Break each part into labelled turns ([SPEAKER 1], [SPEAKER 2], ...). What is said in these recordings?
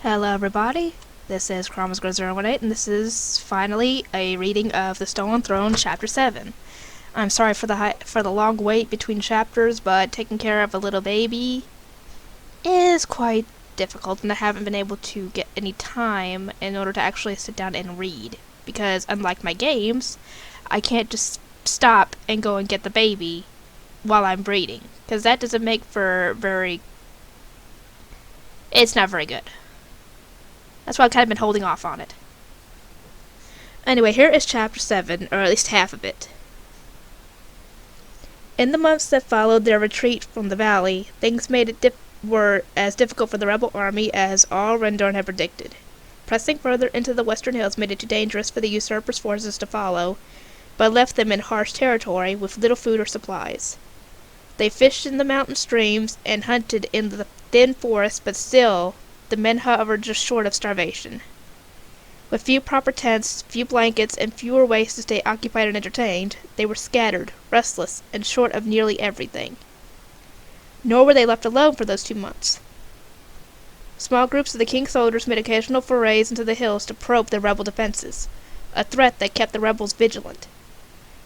[SPEAKER 1] Hello everybody, this is Chromas018 and this is finally a reading of The Stolen Throne Chapter 7. I'm sorry for the long wait between chapters, but taking care of a little baby is quite difficult and I haven't been able to get any time in order to actually sit down and read. Because unlike my games, I can't just stop and go and get the baby while I'm reading. Because that doesn't make for it's not very good. That's why I've kind of been holding off on it. Anyway, here is Chapter 7, or at least half of it. In the months that followed their retreat from the valley, things were as difficult for the rebel army as all Rendorn had predicted. Pressing further into the western hills made it too dangerous for the usurpers' forces to follow, but left them in harsh territory with little food or supplies. They fished in the mountain streams and hunted in the thin forest, but still the men hovered just short of starvation. With few proper tents, few blankets, and fewer ways to stay occupied and entertained, they were scattered, restless, and short of nearly everything. Nor were they left alone for those 2 months. Small groups of the king's soldiers made occasional forays into the hills to probe the rebel defenses, a threat that kept the rebels vigilant.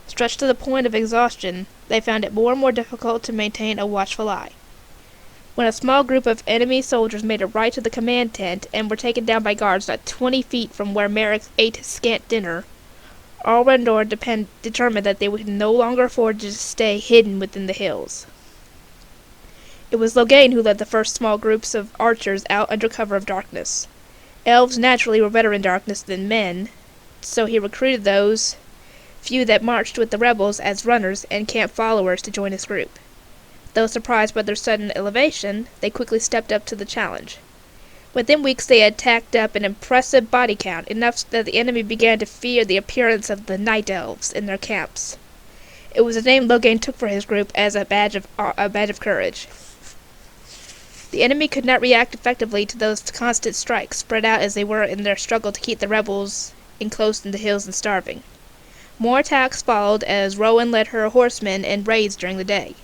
[SPEAKER 1] Stretched to the point of exhaustion, they found it more and more difficult to maintain a watchful eye. When a small group of enemy soldiers made a right to the command tent and were taken down by guards not 20 feet from where Merrick ate his scant dinner, all Rendor determined that they would no longer afford to stay hidden within the hills. It was Loghain who led the first small groups of archers out under cover of darkness. Elves naturally were better in darkness than men, so he recruited those few that marched with the rebels as runners and camp followers to join his group. Though surprised by their sudden elevation, they quickly stepped up to the challenge. Within weeks they had tacked up an impressive body count, enough that the enemy began to fear the appearance of the night elves in their camps. It was a name Loghain took for his group as a badge of courage. The enemy could not react effectively to those constant strikes, spread out as they were in their struggle to keep the rebels enclosed in the hills and starving. More attacks followed as Rowan led her horsemen in raids during the day.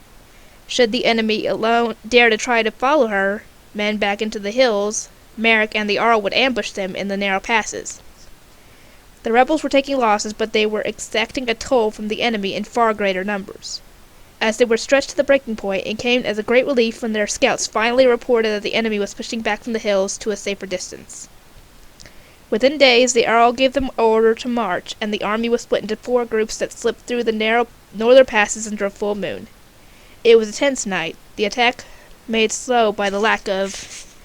[SPEAKER 1] Should the enemy alone dare to try to follow her men back into the hills, Merrick and the Arl would ambush them in the narrow passes. The rebels were taking losses, but they were exacting a toll from the enemy in far greater numbers. As they were stretched to the breaking point, it came as a great relief when their scouts finally reported that the enemy was pushing back from the hills to a safer distance. Within days, the Arl gave them order to march, and the army was split into 4 groups that slipped through the narrow northern passes under a full moon. It was a tense night, the attack made slow by the lack of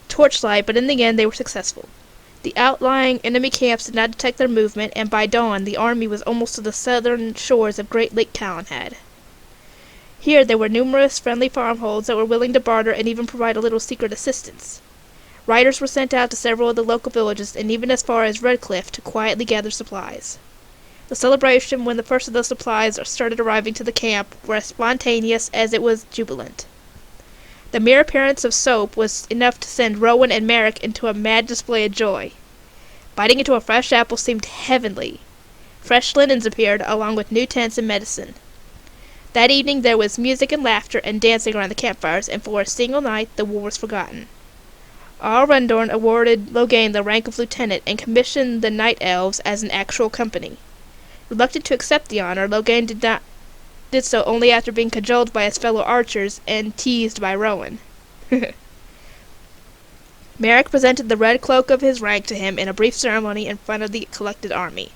[SPEAKER 1] torchlight, but in the end they were successful. The outlying enemy camps did not detect their movement, and by dawn the army was almost to the southern shores of Great Lake Calenhad. Here there were numerous friendly farmholds that were willing to barter and even provide a little secret assistance. Riders were sent out to several of the local villages and even as far as Redcliffe to quietly gather supplies. The celebration when the first of those supplies started arriving to the camp were as spontaneous as it was jubilant. The mere appearance of soap was enough to send Rowan and Merrick into a mad display of joy. Biting into a fresh apple seemed heavenly. Fresh linens appeared, along with new tents and medicine. That evening there was music and laughter and dancing around the campfires, and for a single night the war was forgotten. All Rendorn awarded Loghain the rank of lieutenant and commissioned the night elves as an actual company. Reluctant to accept the honor, Loghain did so only after being cajoled by his fellow archers and teased by Rowan. Merrick presented the red cloak of his rank to him in a brief ceremony in front of the collected army.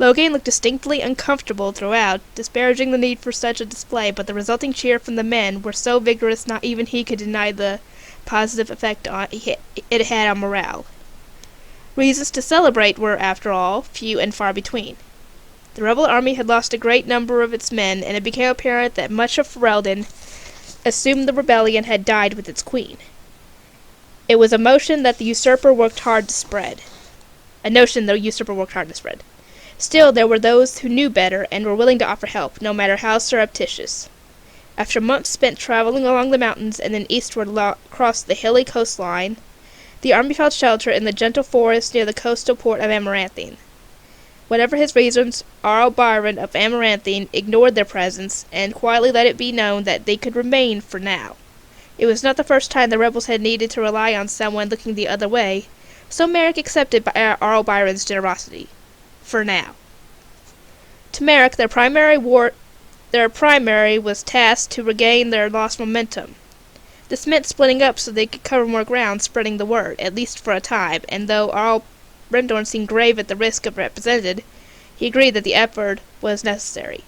[SPEAKER 1] Loghain looked distinctly uncomfortable throughout, disparaging the need for such a display, but the resulting cheer from the men were so vigorous not even he could deny the positive effect it had on morale. Reasons to celebrate were, after all, few and far between. The rebel army had lost a great number of its men, and it became apparent that much of Ferelden assumed the rebellion had died with its queen. It was a notion that the usurper worked hard to spread. Still, there were those who knew better and were willing to offer help, no matter how surreptitious. After months spent traveling along the mountains and then eastward across the hilly coastline, the army found shelter in the gentle forest near the coastal port of Amaranthine. Whatever his reasons, Arl Byron of Amaranthine ignored their presence and quietly let it be known that they could remain for now. It was not the first time the rebels had needed to rely on someone looking the other way, so Merrick accepted Arl Byron's generosity. For now. To Merrick, their primary was tasked to regain their lost momentum. This meant splitting up so they could cover more ground, spreading the word, at least for a time, and though Arl Rendorn seemed grave at the risk of represented, he agreed that the effort was necessary.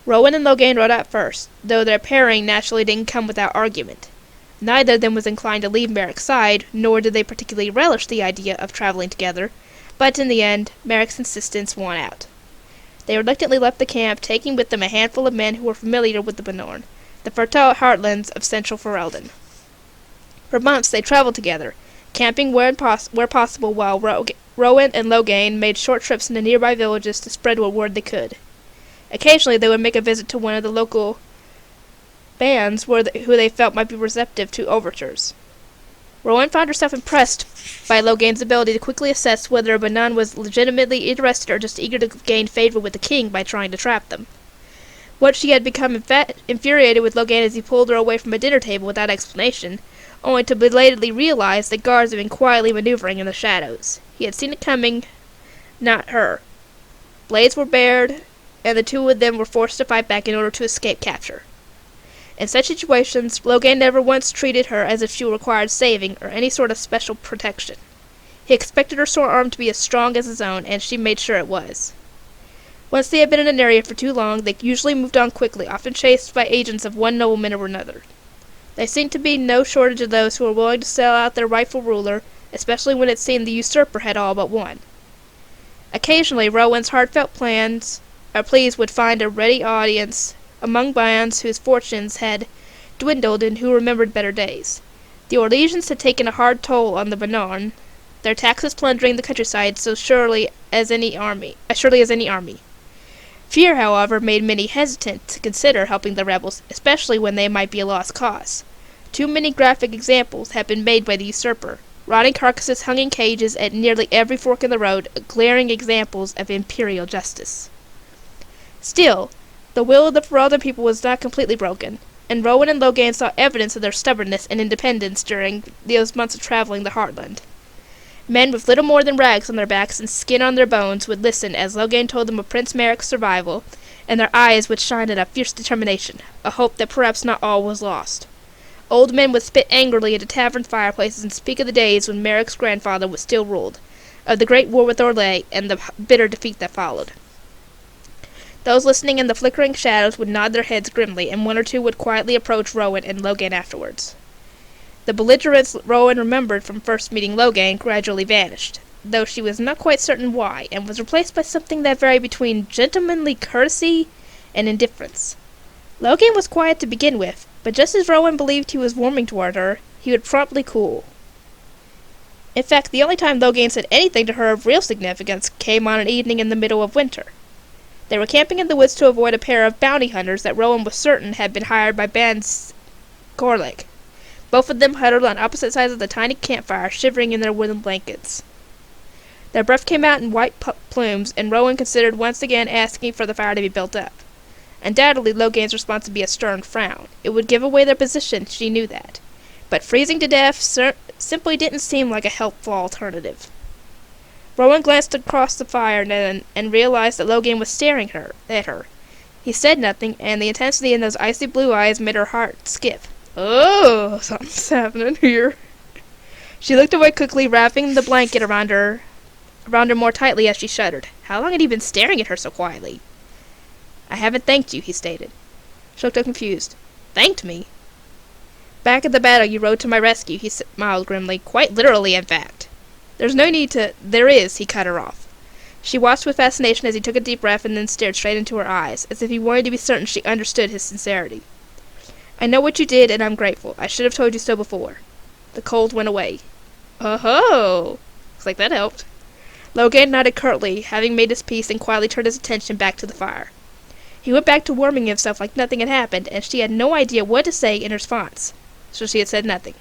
[SPEAKER 1] Rowan and Logain rode out first, though their pairing naturally didn't come without argument. Neither of them was inclined to leave Merrick's side, nor did they particularly relish the idea of traveling together, but in the end, Merrick's insistence won out. They reluctantly left the camp, taking with them a handful of men who were familiar with the Benorn, the fertile heartlands of central Ferelden. For months they traveled together, camping where possible, while Rowan and Logain made short trips into nearby villages to spread what word they could. Occasionally they would make a visit to one of the local bands who they felt might be receptive to overtures. Rowan found herself impressed by Logain's ability to quickly assess whether a Banon was legitimately interested or just eager to gain favor with the king by trying to trap them. Once she had become infuriated with Logain as he pulled her away from a dinner table without explanation, only to belatedly realize that guards had been quietly maneuvering in the shadows. He had seen it coming, not her. Blades were bared, and the two of them were forced to fight back in order to escape capture. In such situations, Logain never once treated her as if she required saving or any sort of special protection. He expected her sore arm to be as strong as his own, and she made sure it was. Once they had been in an area for too long, they usually moved on quickly, often chased by agents of one nobleman or another. There seemed to be no shortage of those who were willing to sell out their rightful ruler, especially when it seemed the usurper had all but won. Occasionally, Rowan's heartfelt pleas would find a ready audience among bands whose fortunes had dwindled and who remembered better days. The Orlesians had taken a hard toll on the Benorn, their taxes plundering the countryside as surely as any army. Fear, however, made many hesitant to consider helping the rebels, especially when they might be a lost cause. Too many graphic examples had been made by the usurper. Rotting carcasses hung in cages at nearly every fork in the road, glaring examples of imperial justice. Still, the will of the Ferelden people was not completely broken, and Rowan and Logain saw evidence of their stubbornness and independence during those months of traveling the Heartland. Men with little more than rags on their backs and skin on their bones would listen as Logain told them of Prince Merrick's survival, and their eyes would shine at a fierce determination, a hope that perhaps not all was lost. Old men would spit angrily into tavern fireplaces and speak of the days when Merrick's grandfather was still ruled, of the great war with Orlais and the bitter defeat that followed. Those listening in the flickering shadows would nod their heads grimly, and one or two would quietly approach Rowan and Logain afterwards. The belligerence Rowan remembered from first meeting Logain gradually vanished, though she was not quite certain why, and was replaced by something that varied between gentlemanly courtesy and indifference. Logain was quiet to begin with, but just as Rowan believed he was warming toward her, he would promptly cool. In fact, the only time Logain said anything to her of real significance came on an evening in the middle of winter. They were camping in the woods to avoid a pair of bounty hunters that Rowan was certain had been hired by Bands Gorlig. Both of them huddled on opposite sides of the tiny campfire, shivering in their woolen blankets. Their breath came out in white plumes, and Rowan considered once again asking for the fire to be built up. Undoubtedly, Logain's response would be a stern frown. It would give away their position, she knew that. But freezing to death simply didn't seem like a helpful alternative. Rowan glanced across the fire and realized that Logain was staring at her. He said nothing, and the intensity in those icy blue eyes made her heart skip. Oh, something's happening here. She looked away quickly, wrapping the blanket around her more tightly as she shuddered. How long had he been staring at her so quietly? I haven't thanked you, he stated. She looked up confused. Thanked me? Back at the battle you rode to my rescue, he smiled grimly. Quite literally, in fact. There's no need to— There is, he cut her off. She watched with fascination as he took a deep breath and then stared straight into her eyes, as if he wanted to be certain she understood his sincerity. I know what you did, and I'm grateful. I should have told you so before. The cold went away. Oh-ho! Looks like that helped. Logain nodded curtly, having made his peace, and quietly turned his attention back to the fire. He went back to warming himself like nothing had happened, and she had no idea what to say in response, so she had said nothing.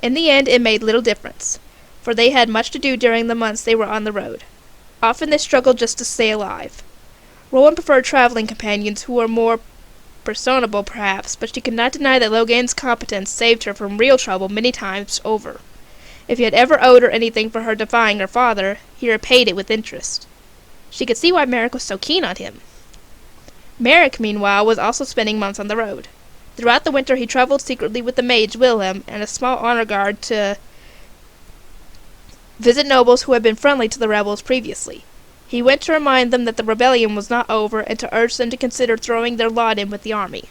[SPEAKER 1] In the end, it made little difference, for they had much to do during the months they were on the road. Often they struggled just to stay alive. Rowan preferred traveling companions who were more personable, perhaps, but she could not deny that Logan's competence saved her from real trouble many times over. If he had ever owed her anything for her defying her father, he repaid it with interest. She could see why Merrick was so keen on him. Merrick, meanwhile, was also spending months on the road. Throughout the winter he traveled secretly with the mage Wilhelm and a small honor guard to visit nobles who had been friendly to the rebels previously. He went to remind them that the rebellion was not over and to urge them to consider throwing their lot in with the army.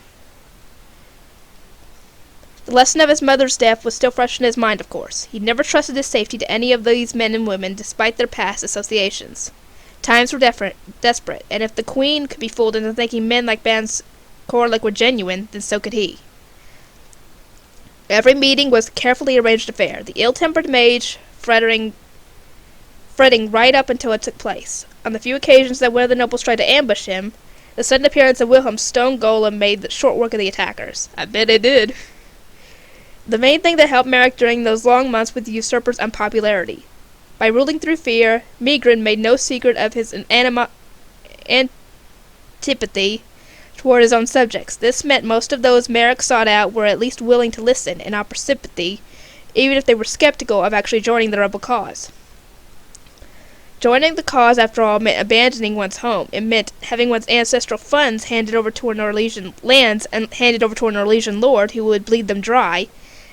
[SPEAKER 1] The lesson of his mother's death was still fresh in his mind, of course. He'd never trusted his safety to any of these men and women, despite their past associations. Times were desperate, and if the Queen could be fooled into thinking men like Ban Corlick were genuine, then so could he. Every meeting was a carefully arranged affair, the ill-tempered mage fretting right up until it took place. On the few occasions that one of the nobles tried to ambush him, the sudden appearance of Wilhelm's stone golem made short work of the attackers. I bet it did. The main thing that helped Merrick during those long months was the usurper's unpopularity. By ruling through fear, Megrin made no secret of his antipathy toward his own subjects. This meant most of those Merrick sought out were at least willing to listen and offer sympathy, even if they were skeptical of actually joining the rebel cause. Joining the cause, after all, meant abandoning one's home. It meant having one's ancestral funds handed over to a Norwegian lord who would bleed them dry,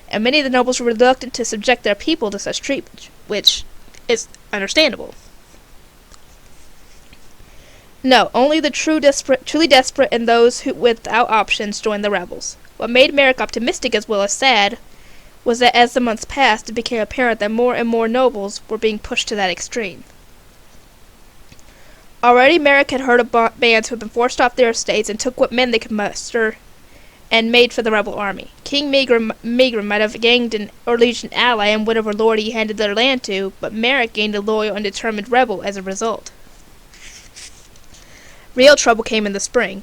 [SPEAKER 1] and many of the nobles were reluctant to subject their people to such treatment, which is understandable. No, only the truly desperate and those who without options joined the rebels. What made Merrick optimistic as well as sad was that as the months passed, it became apparent that more and more nobles were being pushed to that extreme. Already Merrick had heard of bands who had been forced off their estates and took what men they could muster and made for the rebel army. King Megrim might have gained an Norwegian ally in whatever lord he handed their land to, but Merrick gained a loyal and determined rebel as a result. Real trouble came in the spring.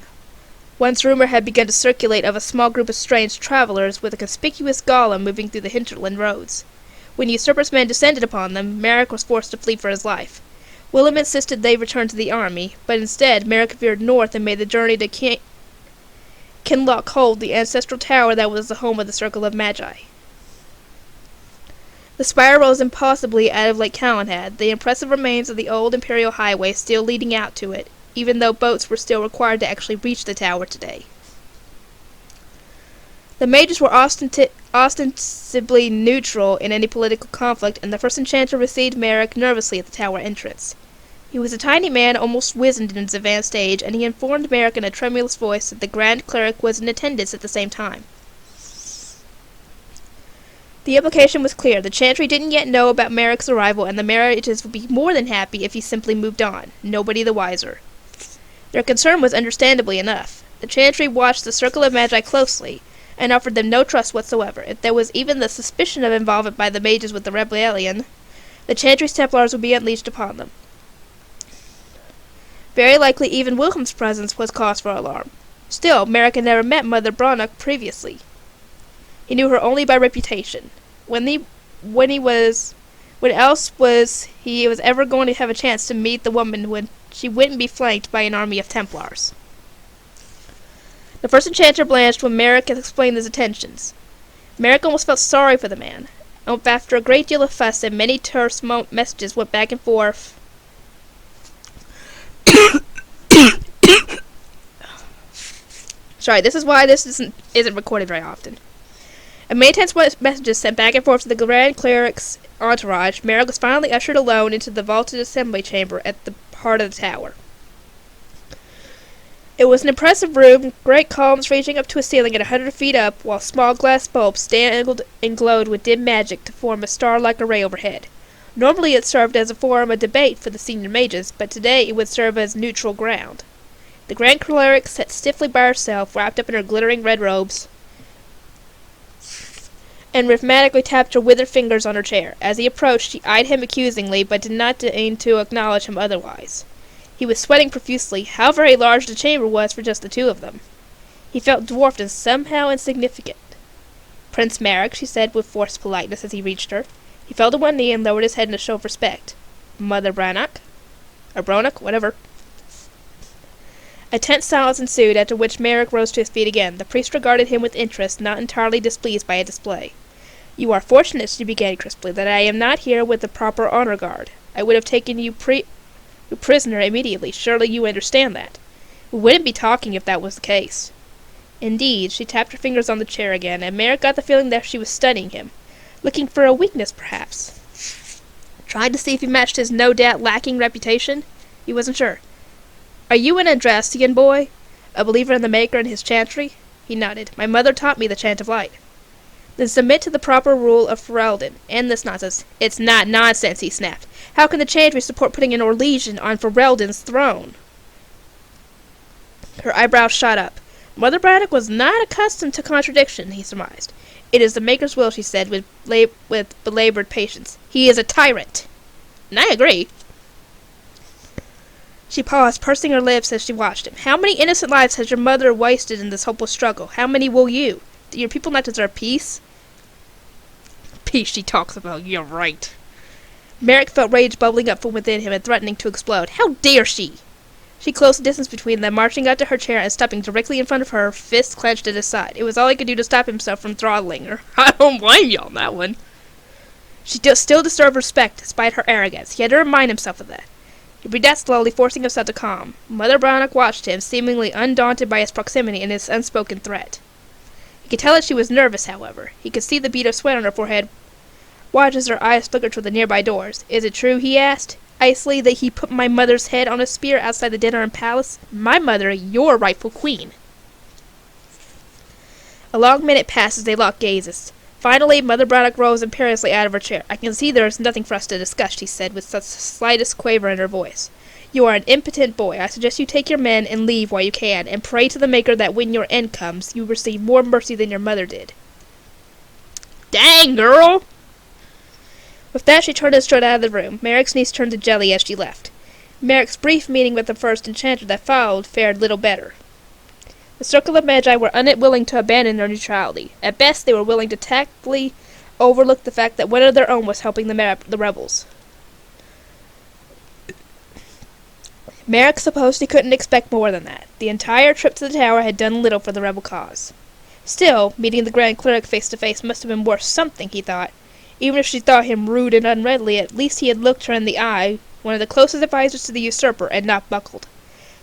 [SPEAKER 1] Once rumor had begun to circulate of a small group of strange travelers with a conspicuous golem moving through the hinterland roads. When usurper's men descended upon them, Merrick was forced to flee for his life. Willem insisted they return to the army, but instead Merrick veered north and made the journey to Kinloch Hold, the ancestral tower that was the home of the Circle of Magi. The spire rose impossibly out of Lake Calenhad, the impressive remains of the old imperial highway still leading out to it, even though boats were still required to actually reach the tower today. The mages were ostensibly neutral in any political conflict, and the first enchanter received Merrick nervously at the tower entrance. He was a tiny man, almost wizened in his advanced age, and he informed Merrick in a tremulous voice that the Grand Cleric was in attendance at the same time. The implication was clear. The Chantry didn't yet know about Merrick's arrival, and the mages would be more than happy if he simply moved on, nobody the wiser. Their concern was understandably enough. The Chantry watched the Circle of Magi closely, and offered them no trust whatsoever. If there was even the suspicion of involvement by the mages with the rebellion, the Chantry's Templars would be unleashed upon them. Very likely even Wilhelm's presence was cause for alarm. Still, Merrick had never met Mother Brannock previously. He knew her only by reputation. When else was he ever going to have a chance to meet the woman when she wouldn't be flanked by an army of Templars? The first enchanter blanched when Merrick had explained his intentions. Merrick almost felt sorry for the man. After a great deal of fuss and many terse messages went back and forth, sorry, this is why this isn't recorded very often. And many tense messages sent back and forth to the Grand Cleric's entourage, Merrick was finally ushered alone into the vaulted assembly chamber at the heart of the tower. It was an impressive room, great columns reaching up to a ceiling at 100 feet up, while small glass bulbs dangled and glowed with dim magic to form a star-like array overhead. Normally it served as a forum of debate for the senior mages, but today it would serve as neutral ground. The Grand Cleric sat stiffly by herself, wrapped up in her glittering red robes, and rhythmically tapped her withered fingers on her chair. As he approached, she eyed him accusingly, but did not deign to acknowledge him otherwise. He was sweating profusely. How very large the chamber was for just the two of them. He felt dwarfed and somehow insignificant. "Prince Merrick," she said with forced politeness as he reached her. He fell to one knee and lowered his head in a show of respect. "Mother Brannock?" Or Brannock, whatever. A tense silence ensued, after which Merrick rose to his feet again. The priest regarded him with interest, not entirely displeased by a display. "You are fortunate," she began crisply, "that I am not here with the proper honor guard. I would have taken you prisoner immediately. Surely you understand that. We wouldn't be talking if that was the case." Indeed, she tapped her fingers on the chair again, and Merrick got the feeling that she was studying him. Looking for a weakness, perhaps. Trying to see if he matched his no-doubt lacking reputation? He wasn't sure. "Are you an Andrastian boy? A believer in the Maker and his chantry?" He nodded. "My mother taught me the Chant of Light." "Then submit to the proper rule of Ferelden. End this nonsense." "It's not nonsense," he snapped. "How can the chantry support putting an Orlesian on Ferelden's throne?" Her eyebrows shot up. Mother Braddock was not accustomed to contradiction, he surmised. "It is the Maker's will," she said with belabored patience. "He is a tyrant." "And I agree." She paused, pursing her lips as she watched him. "How many innocent lives has your mother wasted in this hopeless struggle? How many will you? Do your people not deserve peace?" "Peace she talks about, you're right." Merrick felt rage bubbling up from within him and threatening to explode. How dare she? She closed the distance between them, marching out to her chair and stopping directly in front of her, fists clenched at his side. It was all he could do to stop himself from throttling her. "I don't blame you on that one." She still deserved respect, despite her arrogance. He had to remind himself of that. He breathed out slowly, forcing himself to calm. Mother Braddock watched him, seemingly undaunted by his proximity and his unspoken threat. He could tell that she was nervous, however. He could see the bead of sweat on her forehead. Watched as her eyes flickered toward the nearby doors. "Is it true," he asked, icily, "that he put my mother's head on a spear outside the dinner and palace? My mother, your rightful queen." A long minute passed as they locked gazes. Finally, Mother Braddock rose imperiously out of her chair. "I can see there is nothing for us to discuss," she said, with such slightest quaver in her voice. "You are an impotent boy. I suggest you take your men and leave while you can, and pray to the Maker that when your end comes, you receive more mercy than your mother did." "Dang, girl!" With that, she turned and strode out of the room. Merrick's niece turned to jelly as she left. Merrick's brief meeting with the first enchanter that followed fared little better. The circle of Magi were unwilling to abandon their neutrality. At best, they were willing to tactfully overlook the fact that one of their own was helping the rebels. Merrick supposed he couldn't expect more than that. The entire trip to the tower had done little for the rebel cause. Still, meeting the Grand Cleric face to face must have been worth something, he thought. Even if she thought him rude and unfriendly, at least he had looked her in the eye, one of the closest advisors to the usurper, and not buckled.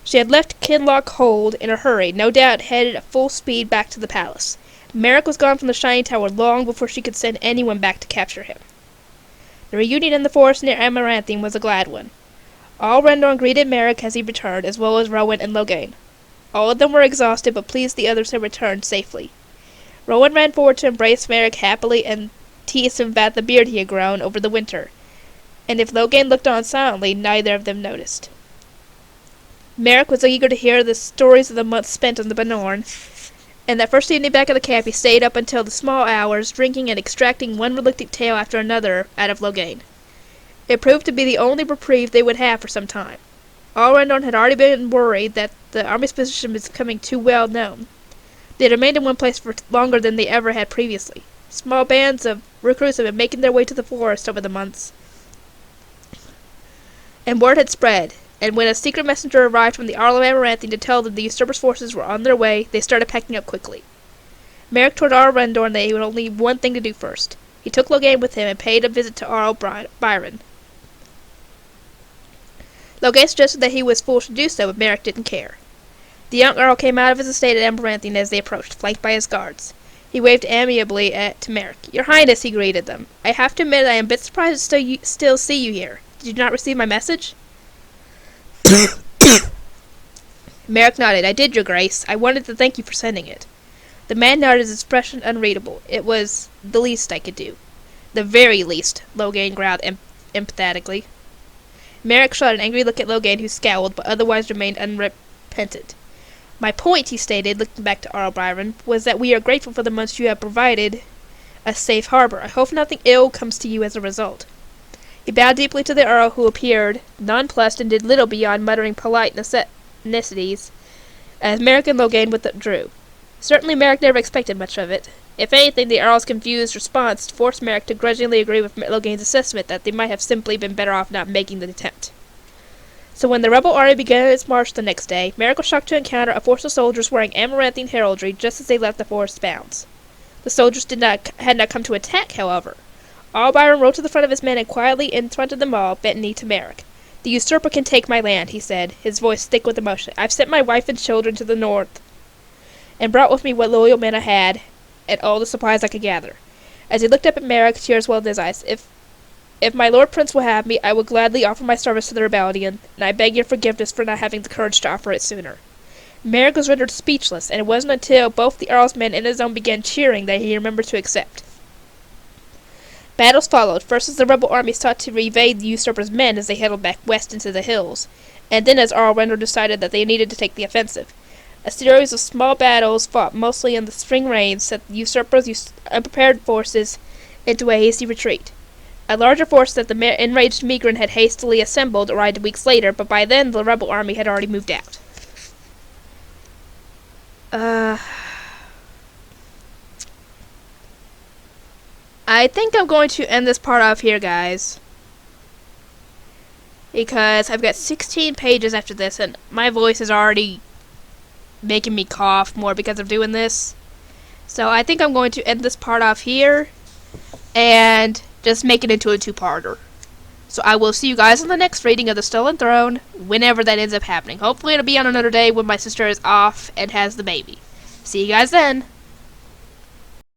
[SPEAKER 1] She had left Kinloch Hold in a hurry, no doubt headed at full speed back to the palace. Merrick was gone from the Shining Tower long before she could send anyone back to capture him. The reunion in the forest near Amaranthine was a glad one. All Rendorn greeted Merrick as he returned, as well as Rowan and Loghain. All of them were exhausted, but pleased the others had returned safely. Rowan ran forward to embrace Merrick happily and teased him about the beard he had grown over the winter, and if Loghain looked on silently, neither of them noticed. Merrick was eager to hear the stories of the months spent on the Banorn, and that first evening back at the camp he stayed up until the small hours, drinking and extracting one reluctant tale after another out of Loghain. It proved to be the only reprieve they would have for some time. All Rendorn had already been worried that the army's position was becoming too well known. They had remained in one place for longer than they ever had previously. Small bands of recruits had been making their way to the forest over the months, and word had spread, and when a secret messenger arrived from the Earl of Amaranthine to tell them the usurper's forces were on their way, they started packing up quickly. Merrick told Arl Rendorn that he had only one thing to do first. He took Loghain with him and paid a visit to Arl Byron. Loghain suggested that he was foolish to do so, but Merrick didn't care. The young Earl came out of his estate at Amaranthine as they approached, flanked by his guards. He waved amiably to Merrick. "Your Highness," he greeted them. "I have to admit I am a bit surprised to still see you here. Did you not receive my message?" Merrick nodded. "I did, Your Grace. I wanted to thank you for sending it." The man nodded, his expression unreadable. "It was the least I could do." "The very least," Loghain growled emphatically. Merrick shot an angry look at Loghain, who scowled, but otherwise remained unrepentant. "My point," he stated, looking back to Arl Byron, "was that we are grateful for the months you have provided a safe harbor. I hope nothing ill comes to you as a result." He bowed deeply to the Earl, who appeared nonplussed and did little beyond muttering polite niceties as Merrick and Loghain withdrew. Certainly Merrick never expected much of it. If anything, the Earl's confused response forced Merrick to grudgingly agree with Loghain's assessment that they might have simply been better off not making the attempt. So when the rebel army began its march the next day, Merrick was shocked to encounter a force of soldiers wearing amaranthine heraldry just as they left the forest bounds. The soldiers had not come to attack, however. Byron rode to the front of his men and quietly in front of them all bent knee to Merrick. "The usurper can take my land," he said, his voice thick with emotion. "I've sent my wife and children to the north, and brought with me what loyal men I had, and all the supplies I could gather." As he looked up at Merrick, tears welled in his eyes. If my Lord Prince will have me, I will gladly offer my service to the rebellion, and I beg your forgiveness for not having the courage to offer it sooner." Merrick was rendered speechless, and it wasn't until both the Earl's men and his own began cheering that he remembered to accept. Battles followed, first as the rebel army sought to evade the usurper's men as they headed back west into the hills, and then as Earl Rendor decided that they needed to take the offensive. A series of small battles fought mostly in the spring rains set the usurper's unprepared forces into a hasty retreat. A larger force that the enraged Migran had hastily assembled arrived weeks later, but by then the rebel army had already moved out. I think I'm going to end this part off here, guys, because I've got 16 pages after this, and my voice is already making me cough more because of doing this. So I think I'm going to end this part off here, and just make it into a two-parter. So I will see you guys on the next reading of The Stolen Throne, whenever that ends up happening. Hopefully it'll be on another day when my sister is off and has the baby. See you guys then!